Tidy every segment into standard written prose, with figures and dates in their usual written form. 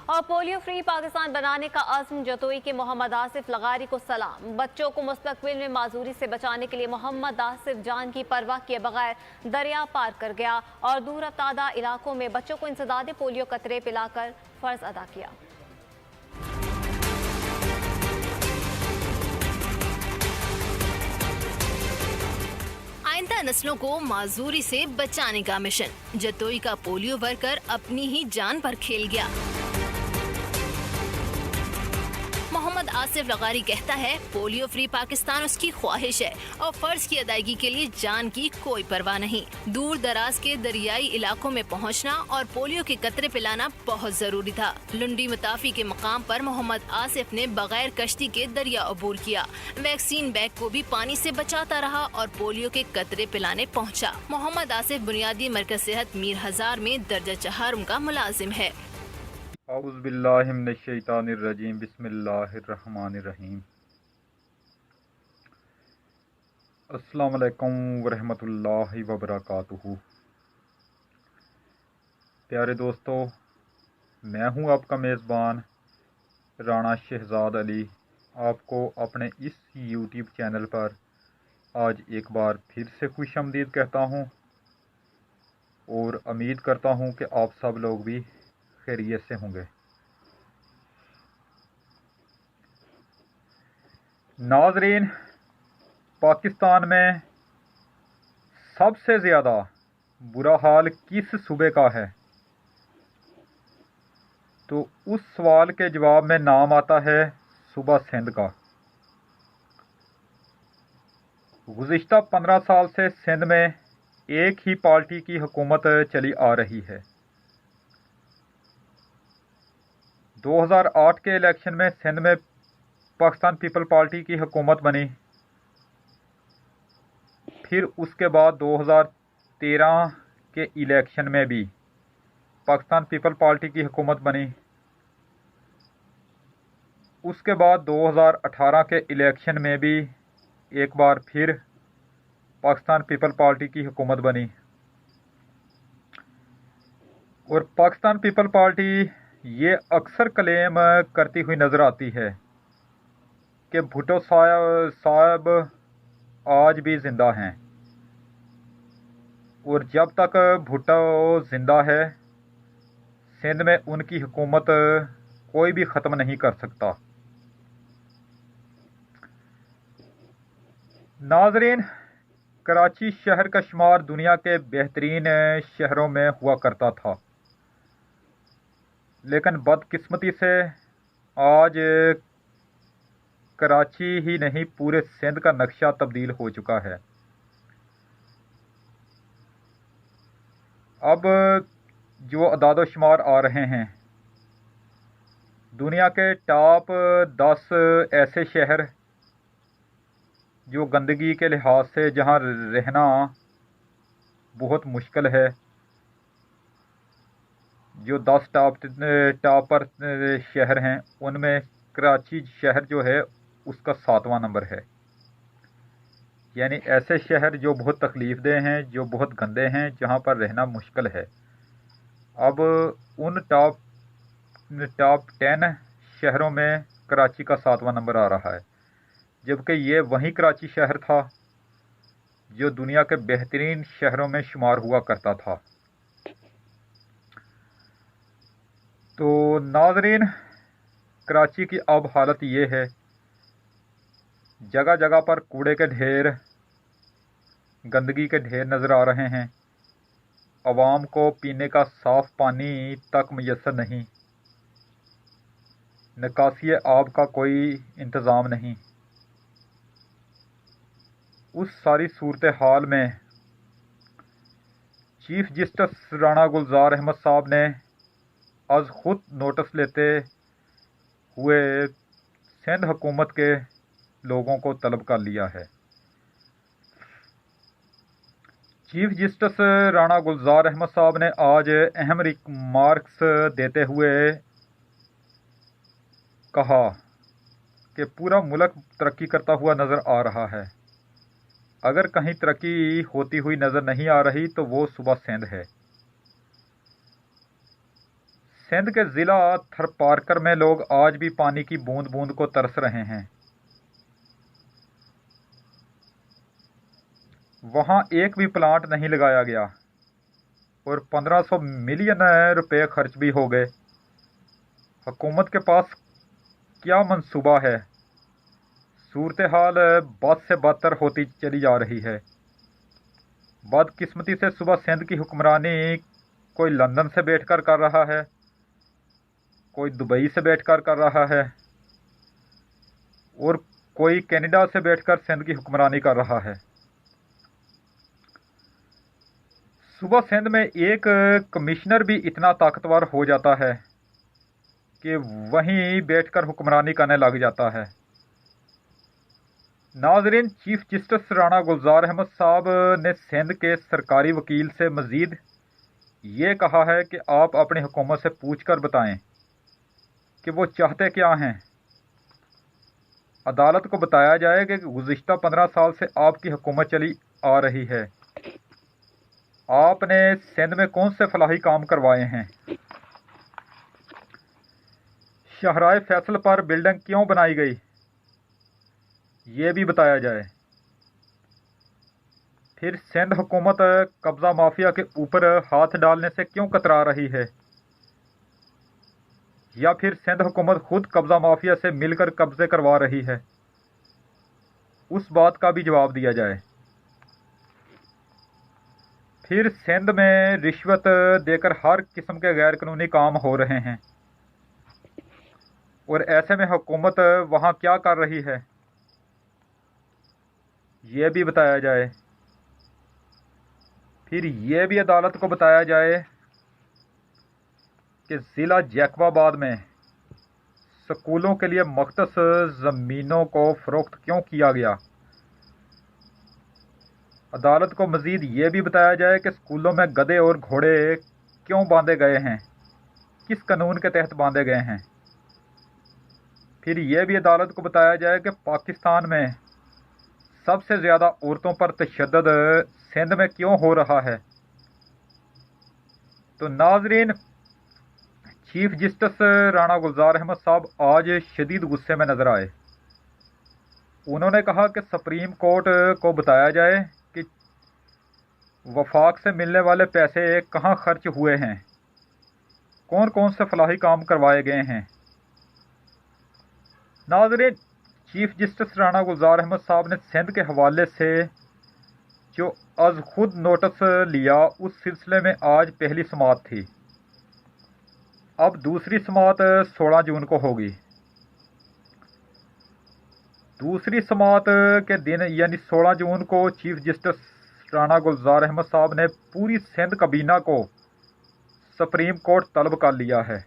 اور polio free Pakistan बनाने का अज़्म जतोई के मोहम्मद आसिफ लगारी को सलाम। बच्चों को मुस्तकबिल में माजूरी से बचाने के लिए मोहम्मद आसिफ जान की परवाह किए बगैर दरिया पार कर गया और दूर अफ्तादा इलाकों में बच्चों को इंसदाद पोलियो कतरे पिलाकर फर्ज अदा किया। आइंदा नस्लों को माजूरी से बचाने का मिशन, जतोई का पोलियो वर्कर अपनी ही जान पर खेल गया। मोहम्मद आसिफ लगारी कहता है पोलियो फ्री पाकिस्तान उसकी ख्वाहिश है और फर्ज की अदायगी के लिए जान की कोई परवाह नहीं। दूर दराज के दरियाई इलाकों में पहुंचना और पोलियो के कतरे पिलाना बहुत जरूरी था। लुंडी मुताफी के मकाम पर मोहम्मद आसिफ ने बगैर कश्ती के दरिया अबूर किया। वैक्सीन बैग को भी पानी से बचाता रहा और पोलियो के कतरे पिलाने पहुंचा। मोहम्मद आसिफ बुनियादी मरकज सेहत मीर हजार में दर्जा चहारम का मुलाजिम है। औज़ु बिल्लाहि मिनश शैतानिर रजीम, बिस्मिल्लाहिर रहमानिर रहीम। अस्सलामु अलैकुम वरहमतुल्लाहि वबरकातुहू। प्यारे दोस्तों, मैं हूं आपका मेज़बान राणा शहजाद अली। आपको अपने इस यूट्यूब चैनल पर आज एक बार फिर से खुशामदीद कहता हूं और उम्मीद करता हूं कि आप सब लोग भी खैरियत से होंगे। नाज़रीन, पाकिस्तान में सबसे ज़्यादा बुरा हाल किस सूबे का है? तो उस सवाल के जवाब में नाम आता है सूबा सिंध का। गुज़िश्ता 15 साल से सिंध में एक ही पार्टी की हुकूमत चली आ रही है। 2008 के इलेक्शन में सिंध में पाकिस्तान पीपल पार्टी की हुकूमत बनी। फिर उसके बाद 2013 के इलेक्शन में भी पाकिस्तान पीपल पार्टी की हुकूमत बनी। उसके बाद 2018 के इलेक्शन में भी एक बार फिर पाकिस्तान पीपल पार्टी की हुकूमत बनी। और पाकिस्तान पीपल पार्टी ये अक्सर क्लेम करती हुई नज़र आती है कि भुट्टो साहब आज भी ज़िंदा हैं और जब तक भुट्टो ज़िंदा है सिंध में उनकी हुकूमत कोई भी ख़त्म नहीं कर सकता। नाज़रीन, कराची शहर का शुमार दुनिया के बेहतरीन शहरों में हुआ करता था, लेकिन बदकिस्मती से आज कराची ही नहीं पूरे सिंध का नक्शा तब्दील हो चुका है। अब जो अदाद शुमार आ रहे हैं, दुनिया के टॉप 10 ऐसे शहर जो गंदगी के लिहाज से जहां रहना बहुत मुश्किल है, जो 10 टॉप पर शहर हैं उनमें कराची शहर जो है उसका 7वां नंबर है। यानी ऐसे शहर जो बहुत तकलीफ़देह हैं, जो बहुत गंदे हैं, जहां पर रहना मुश्किल है। अब उन टॉप 10 शहरों में कराची का 7वां नंबर आ रहा है, जबकि ये वही कराची शहर था जो दुनिया के बेहतरीन शहरों में शुमार हुआ करता था। तो नाज़रीन, कराची की अब हालत ये है, जगह जगह पर कूड़े के ढेर, गंदगी के ढेर नज़र आ रहे हैं। आवाम को पीने का साफ़ पानी तक मुयस्सर नहीं, निकासी आब का कोई इंतज़ाम नहीं। उस सारी सूरत हाल में चीफ जस्टिस राणा गुलजार अहमद साहब ने आज खुद नोटिस लेते हुए सिंध हुकूमत के लोगों को तलब कर लिया है। चीफ जस्टिस राणा गुलजार अहमद साहब ने आज अहम रिमार्क्स देते हुए कहा कि पूरा मुल्क तरक्की करता हुआ नज़र आ रहा है। अगर कहीं तरक्की होती हुई नज़र नहीं आ रही तो वो सूबा सिंध है। सिंध के ज़िला थरपारकर में लोग आज भी पानी की बूंद बूंद को तरस रहे हैं। वहाँ एक भी प्लांट नहीं लगाया गया और 1500 मिलियन रुपए खर्च भी हो गए। हुकूमत के पास क्या मंसूबा है? सूरत हाल बद से बदतर होती चली जा रही है। बदकिस्मती से सुबह सिंध की हुक्मरानी कोई लंदन से बैठकर कर रहा है, कोई दुबई से बैठकर कर रहा है और कोई कनाडा से बैठकर सिंध की हुक्मरानी कर रहा है। सुबह सिंध में एक कमिश्नर भी इतना ताकतवर हो जाता है कि वहीं बैठकर हुक्मरानी करने लग जाता है। नाज़रीन, चीफ जस्टिस राणा गुलजार अहमद साहब ने सिंध के सरकारी वकील से मज़ीद ये कहा है कि आप अपनी हुकूमत से पूछ कर बताएं कि वो चाहते क्या हैं। अदालत को बताया जाए कि गुज़िश्ता 15 साल से आपकी हुकूमत चली आ रही है। आपने सिंध में कौन से फलाही काम करवाए हैं? शाहराए फैसल पर बिल्डिंग क्यों बनाई गई, ये भी बताया जाए। फिर सिंध हुकूमत कब्ज़ा माफिया के ऊपर हाथ डालने से क्यों कतरा रही है, या फिर सिंध हुकूमत खुद कब्ज़ा माफिया से मिलकर कब्ज़े करवा रही है, उस बात का भी जवाब दिया जाए। फिर सिंध में रिश्वत देकर हर किस्म के गैर कानूनी काम हो रहे हैं और ऐसे में हुकूमत वहाँ क्या कर रही है, ये भी बताया जाए। फिर ये भी अदालत को बताया जाए कि ज़िला जैकबाबाद में स्कूलों के लिए मख्तस ज़मीनों को फ़रोख्त क्यों किया गया। अदालत को मज़ीद ये भी बताया जाए कि स्कूलों में गधे और घोड़े क्यों बांधे गए हैं, किस कानून के तहत बांधे गए हैं। फिर यह भी अदालत को बताया जाए कि पाकिस्तान में सबसे ज़्यादा औरतों पर तशद्दुद सिंध में क्यों हो रहा है। तो नाजरीन, चीफ जस्टिस राणा गुलजार अहमद साहब आज शदीद गुस्से में नज़र आए। उन्होंने कहा कि सुप्रीम कोर्ट को बताया जाए कि वफाक से मिलने वाले पैसे कहाँ खर्च हुए हैं, कौन कौन से फलाही काम करवाए गए हैं। नाज़रीन, चीफ जस्टिस राणा गुलजार अहमद साहब ने सिंध के हवाले से जो आज खुद नोटिस लिया, उस सिलसिले में आज पहली समाअत थी। अब दूसरी समाअत 16 जून को होगी। दूसरी समाअत के दिन यानी 16 जून को चीफ जस्टिस राणा गुलजार अहमद साहब ने पूरी सिंध काबीना को सुप्रीम कोर्ट तलब कर लिया है।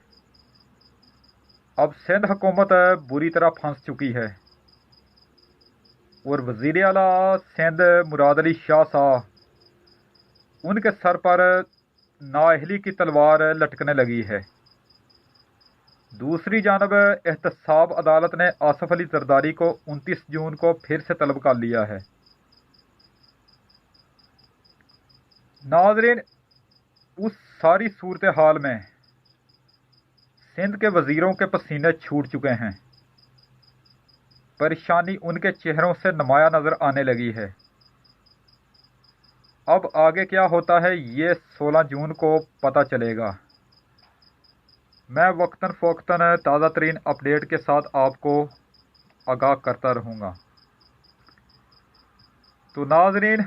अब सिंध हुकूमत बुरी तरह फंस चुकी है और वज़ीर आला सिंध मुराद अली शाह साहब, उनके सर पर नाअहली की तलवार लटकने लगी है। दूसरी जानब एहतसाब अदालत ने आसफ अली जरदारी को 29 जून को फिर से तलब कर लिया है। नाज़रीन, उस सारी सूरत हाल में सिंध के वज़ीरों के पसीने छूट चुके हैं। परेशानी उनके चेहरों से नुमाया नज़र आने लगी है। अब आगे क्या होता है ये 16 जून को पता चलेगा। मैं वक्तन फ़वक्तन ताज़ा तरीन अपडेट के साथ आपको आगाह करता रहूँगा। तो नाज़रीन,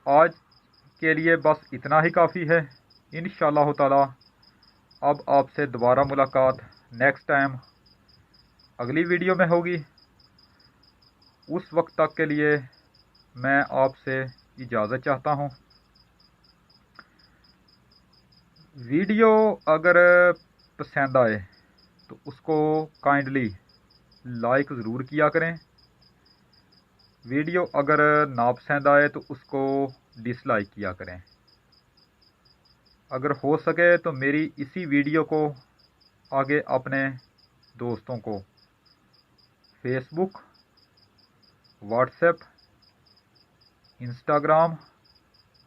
आज के लिए बस इतना ही काफ़ी है। इंशाअल्लाह ताला अब आपसे दोबारा मुलाकात नेक्स्ट टाइम अगली वीडियो में होगी। उस वक्त तक के लिए मैं आपसे इजाज़त चाहता हूँ। वीडियो अगर पसंद आए तो उसको काइंडली लाइक ज़रूर किया करें। वीडियो अगर नापसंद आए तो उसको डिसलाइक किया करें। अगर हो सके तो मेरी इसी वीडियो को आगे अपने दोस्तों को फेसबुक, व्हाट्सएप, इंस्टाग्राम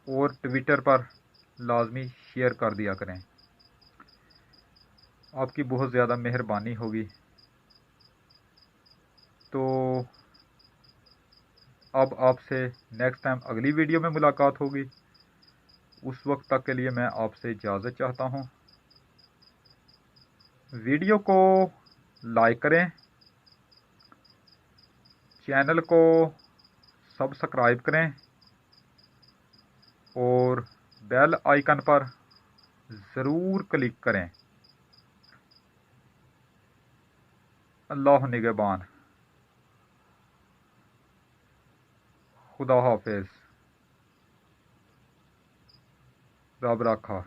और ट्विटर पर لازمی شیئر کر دیا کریں، آپ کی بہت زیادہ مہربانی ہوگی۔ تو اب آپ سے نیکسٹ ٹائم اگلی ویڈیو میں ملاقات ہوگی، اس وقت تک کے لیے میں آپ سے اجازت چاہتا ہوں۔ ویڈیو کو لائک کریں، چینل کو سبسکرائب کریں اور بیل آئیکن پر ضرور کلک کریں۔ اللہ نگہبان، خدا حافظ، رب رکھا۔